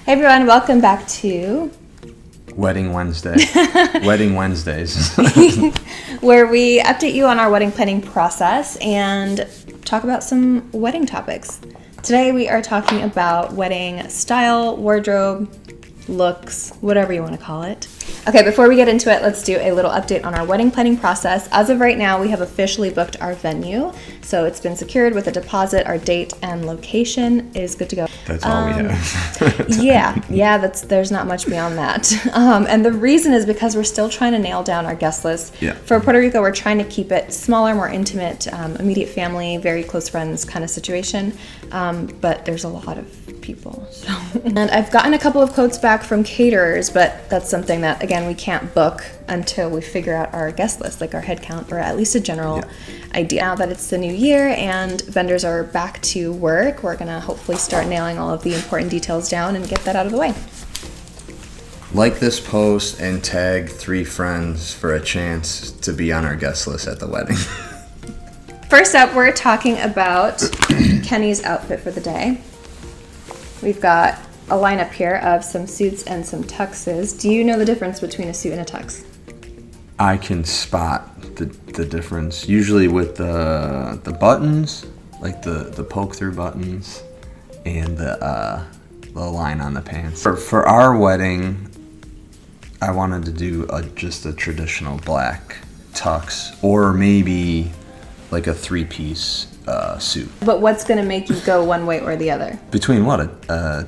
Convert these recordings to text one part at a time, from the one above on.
Hey everyone, welcome back to Wedding Wednesday. Wedding Wednesdays. where we update you on our wedding planning process and talk about some wedding topics. Today we are talking about wedding style, wardrobe, looks, whatever you want to call it. Okay, before we get into it, let's do a little update on our wedding planning process. As of right now, we have officially booked our venue. So it's been secured with a deposit. Our date and location is good to go. That's all we have. Yeah, there's not much beyond that. And the reason is because we're still trying to nail down our guest list. Yeah. For Puerto Rico, we're trying to keep it smaller, more intimate, immediate family, very close friends kind of situation. But there's a lot of people. So. And I've gotten a couple of quotes back from caterers, but that's something that, again, we can't book until we figure out our guest list, like our head count, or at least a general idea. Now that it's the new year and vendors are back to work, we're going to hopefully start nailing all of the important details down and get that out of the way. Like this post and tag 3 friends for a chance to be on our guest list at the wedding. First up, we're talking about Kenny's outfit for the day. We've got a lineup here of some suits and some tuxes. Do you know the difference between a suit and a tux? I can spot the difference. Usually with the buttons, like the poke through buttons, and the line on the pants. For our wedding, I wanted to do just a traditional black tux, or maybe like a 3-piece suit. But what's going to make you go one way or the other? Between what, a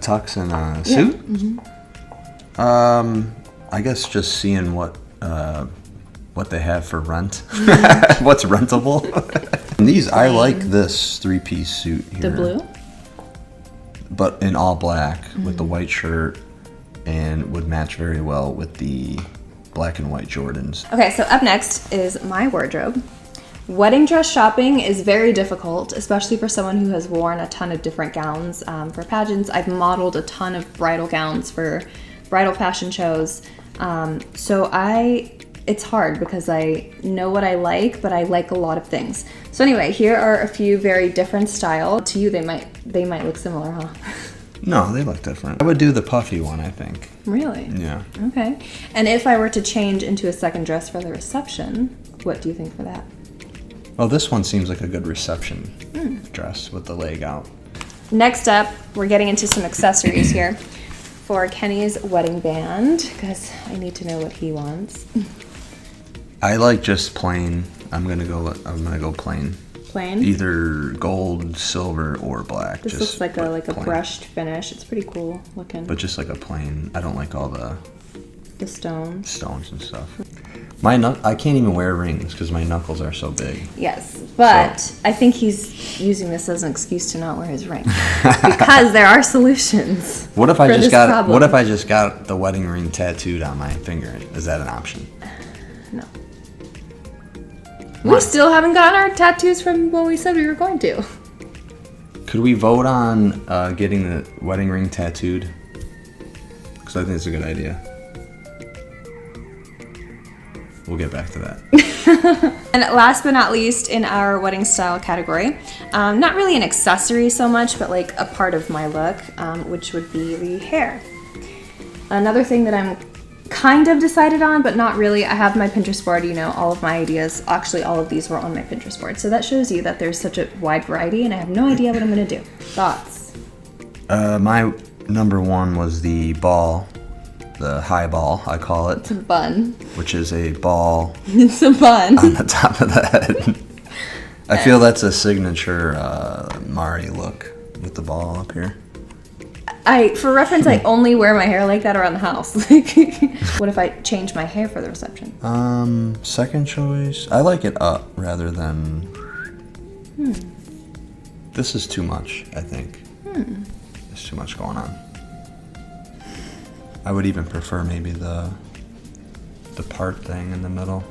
tux and a suit? Mm-hmm. I guess just seeing what they have for rent. What's rentable. These, I like this 3-piece suit here. The blue? But in all black with the white shirt, and would match very well with the black and white Jordans. Okay, so up next is my wardrobe. Wedding dress shopping is very difficult, especially for someone who has worn a ton of different gowns for pageants. I've modeled a ton of bridal gowns for bridal fashion shows. It's hard because I know what I like, but I like a lot of things. So anyway, here are a few very different styles. To you, they might look similar, huh? No, they look different. I would do the puffy one, I think. Really? Yeah. Okay. And if I were to change into a second dress for the reception, what do you think for that? Well, this one seems like a good reception dress with the leg out. Next up, we're getting into some accessories here for Kenny's wedding band, because I need to know what he wants. I like just plain. I'm gonna go plain. Plain? Either gold, silver, or black. This just looks like a plain. brushed finish. It's pretty cool looking. But just like a plain. I don't like all the stones and stuff. I can't even wear rings because my knuckles are so big. Yes, but I think he's using this as an excuse to not wear his ring because there are solutions. What if I just got the wedding ring tattooed on my finger? Is that an option? No. We still haven't gotten our tattoos from when we said we were going to. Could we vote on getting the wedding ring tattooed? Because I think it's a good idea. We'll get back to that. And last but not least, in our wedding style category, not really an accessory so much, but like a part of my look, which would be the hair. Another thing that I'm kind of decided on, but not really. I have my Pinterest board, all of my ideas. Actually, all of these were on my Pinterest board. So that shows you that there's such a wide variety, and I have no idea what I'm going to do. Thoughts? My number 1 was the ball. The high ball, I call it. It's a bun. Which is a ball. It's a bun. On the top of the head. I feel that's a signature Mari look with the ball up here. For reference, I only wear my hair like that around the house. What if I change my hair for the reception? Second choice. I like it up rather than... This is too much, I think. There's too much going on. I would even prefer maybe the part thing in the middle.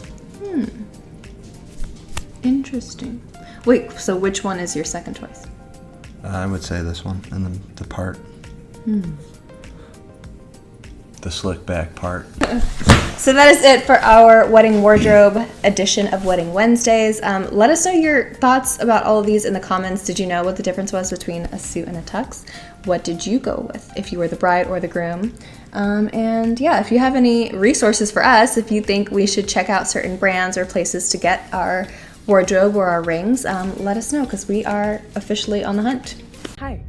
Interesting. Wait, so which one is your second choice? I would say this one, and then the part. The slick back part. So that is it for our wedding wardrobe edition of Wedding Wednesdays. Let us know your thoughts about all of these in the comments. Did you know what the difference was between a suit and a tux? what did you go with if you were the bride or the groom? And yeah, if you have any resources for us, if you think we should check out certain brands or places to get our wardrobe or our rings, let us know, because we are officially on the hunt. Hi,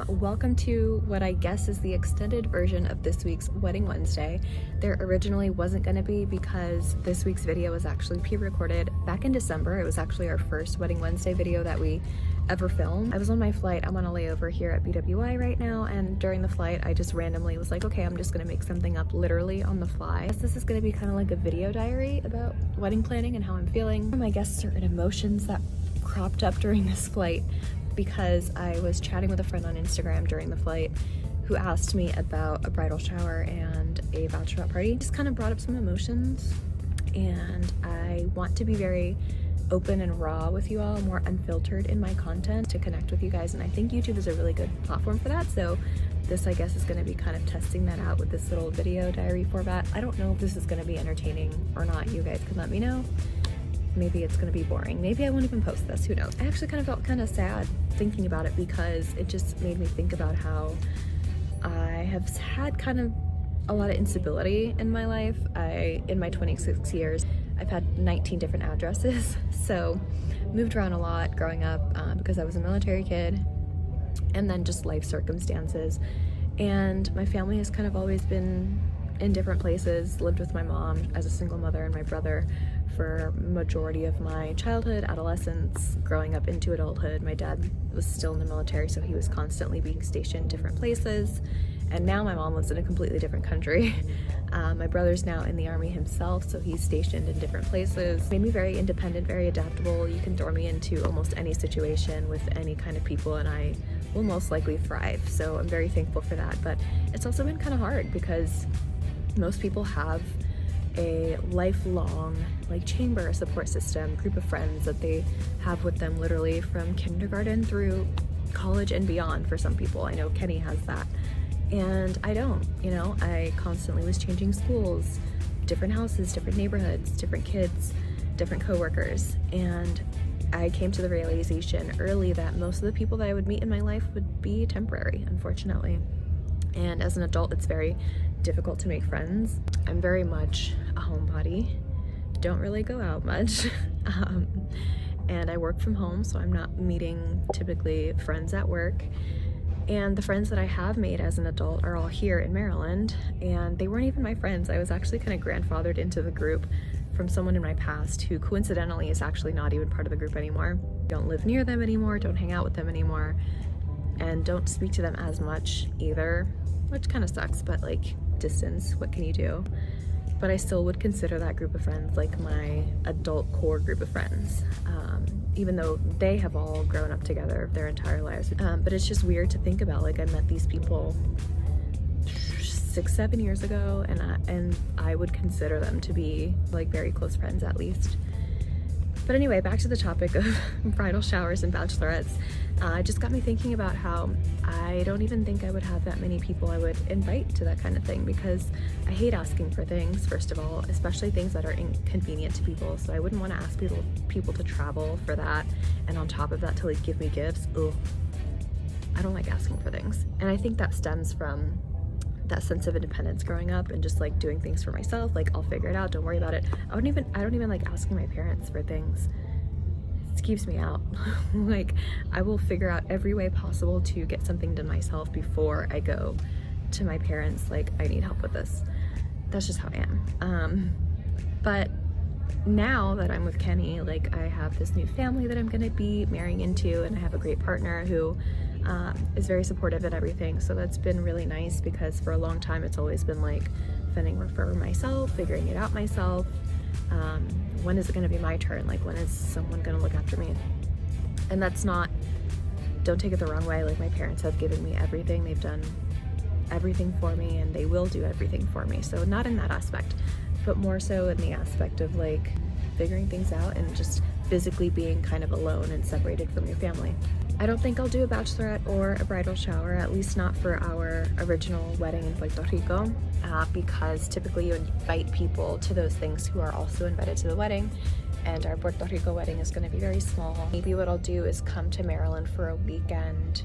welcome to what I guess is the extended version of this week's Wedding Wednesday. There originally wasn't going to be, because this week's video was actually pre-recorded back in December. It was actually our first Wedding Wednesday video that we ever filmed. I was on my flight. I'm on a layover here at BWI right now, and during the flight I just randomly was like, okay, I'm just gonna make something up literally on the fly. I guess this is gonna be kind of like a video diary about wedding planning and how I'm feeling. I guess certain emotions that cropped up during this flight, because I was chatting with a friend on Instagram during the flight who asked me about a bridal shower and a bachelorette party. Just kind of brought up some emotions, and I want to be very open and raw with you all, more unfiltered in my content to connect with you guys, and I think YouTube is a really good platform for that. So this, I guess, is going to be kind of testing that out with this little video diary format. I don't know if this is going to be entertaining or not. You guys can let me know. Maybe it's going to be boring. Maybe I won't even post this. Who knows? I actually kind of felt kind of sad thinking about it, because it just made me think about how I have had kind of a lot of instability in my life. In my 26 years, I've had 19 different addresses, so moved around a lot growing up because I was a military kid, and then just life circumstances. And my family has kind of always been in different places. Lived with my mom as a single mother and my brother for majority of my childhood, adolescence, growing up into adulthood. My dad was still in the military, so he was constantly being stationed different places. And now my mom lives in a completely different country. My brother's now in the Army himself, so he's stationed in different places. Made me very independent, very adaptable. You can throw me into almost any situation with any kind of people and I will most likely thrive. So I'm very thankful for that. But it's also been kind of hard, because most people have a lifelong chamber support system, group of friends that they have with them literally from kindergarten through college and beyond. For some people, I know Kenny has that. And I don't, I constantly was changing schools, different houses, different neighborhoods, different kids, different coworkers. And I came to the realization early that most of the people that I would meet in my life would be temporary, unfortunately. And as an adult, it's very difficult to make friends. I'm very much a homebody, don't really go out much. And I work from home, so I'm not meeting typically friends at work. And the friends that I have made as an adult are all here in Maryland, and they weren't even my friends. I was actually kind of grandfathered into the group from someone in my past who coincidentally is actually not even part of the group anymore. Don't live near them anymore, don't hang out with them anymore, and don't speak to them as much either, which kind of sucks, but distance, what can you do? But I still would consider that group of friends like my adult core group of friends, even though they have all grown up together their entire lives. But it's just weird to think about, I met these people 6-7 years ago, and I would consider them to be very close friends at least. But anyway, back to the topic of bridal showers and bachelorettes. It just got me thinking about how I don't even think I would have that many people I would invite to that kind of thing, because I hate asking for things, first of all, especially things that are inconvenient to people. So I wouldn't want to ask people to travel for that, and on top of that to give me gifts. Ugh. I don't like asking for things. And I think that stems from that sense of independence growing up and just doing things for myself. I'll figure it out, don't worry about it. I don't even like asking my parents for things. It keeps me out. I will figure out every way possible to get something done myself before I go to my parents I need help with this. That's just how I am. But now that I'm with Kenny, I have this new family that I'm gonna be marrying into, and I have a great partner who is very supportive and everything. So that's been really nice, because for a long time it's always been finding work for myself, figuring it out myself. When is it going to be my turn? When is someone going to look after me? And that's not, don't take it the wrong way. My parents have given me everything. They've done everything for me, and they will do everything for me. So not in that aspect, but more so in the aspect of figuring things out and just physically being kind of alone and separated from your family. I don't think I'll do a bachelorette or a bridal shower, at least not for our original wedding in Puerto Rico, because typically you invite people to those things who are also invited to the wedding, and our Puerto Rico wedding is going to be very small. Maybe what I'll do is come to Maryland for a weekend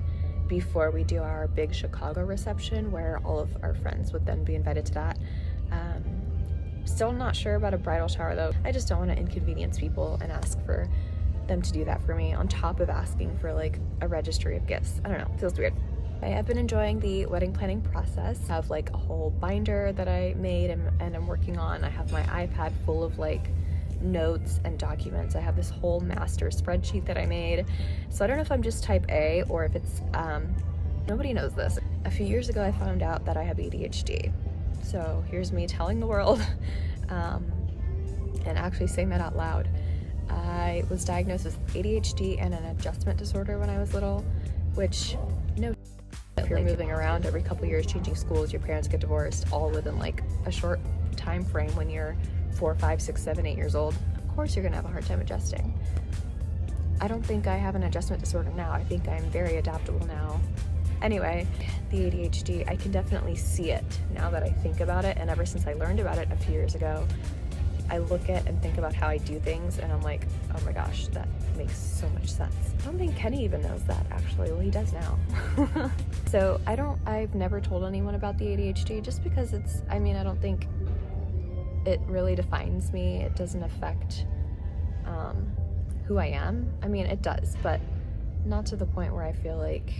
before we do our big Chicago reception, where all of our friends would then be invited to that. Still not sure about a bridal shower though. I just don't want to inconvenience people and ask for them to do that for me on top of asking for like a registry of gifts. I don't know, it feels weird. I have been enjoying the wedding planning process. I have like a whole binder that I made and I'm working on. I have my iPad full of like notes and documents. I have this whole master spreadsheet that I made. So I don't know if I'm just type A or if it's, nobody knows this. A few years ago, I found out that I have ADHD. So here's me telling the world and actually saying that out loud. I was diagnosed with ADHD and an adjustment disorder when I was little, which if you're moving around every couple years, changing schools, your parents get divorced, all within like a short time frame when you're 4, 5, 6, 7, 8 years old, of course you're gonna have a hard time adjusting. I don't think I have an adjustment disorder now. I think I'm very adaptable now. Anyway, the ADHD, I can definitely see it now that I think about it. And ever since I learned about it a few years ago, I look at and think about how I do things and I'm like, oh my gosh, that makes so much sense. I don't think Kenny even knows that actually. Well, he does now. So I've never told anyone about the ADHD just because I don't think it really defines me. It doesn't affect who I am. I mean, it does, but not to the point where I feel like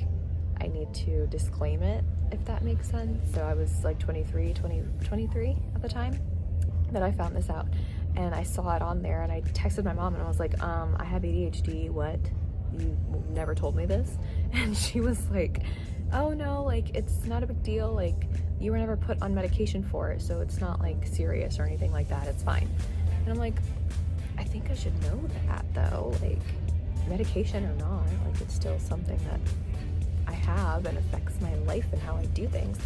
I need to disclaim it, if that makes sense. So I was like 23 at the time that I found this out, and I saw it on there and I texted my mom and I was like, I have ADHD, what? You never told me this? And she was like, oh no, like it's not a big deal, like you were never put on medication for it, so it's not like serious or anything like that, it's fine. And I'm like, I think I should know that though, like medication or not, like it's still something that I have and affects my life and how I do things.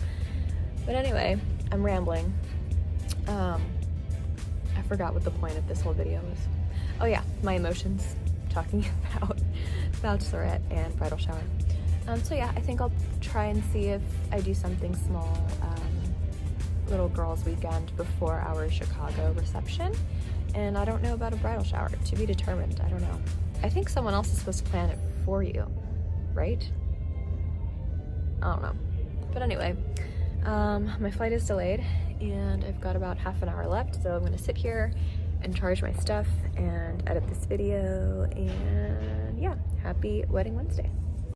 But anyway, I'm rambling. I forgot what the point of this whole video was. Oh yeah, my emotions, talking about bachelorette and bridal shower. So yeah, I think I'll try and see if I do something small, little girls weekend before our Chicago reception. And I don't know about a bridal shower, to be determined, I don't know. I think someone else is supposed to plan it for you, right? I don't know. But anyway, my flight is delayed and I've got about half an hour left, so I'm gonna sit here and charge my stuff and edit this video, and yeah, happy Wedding Wednesday.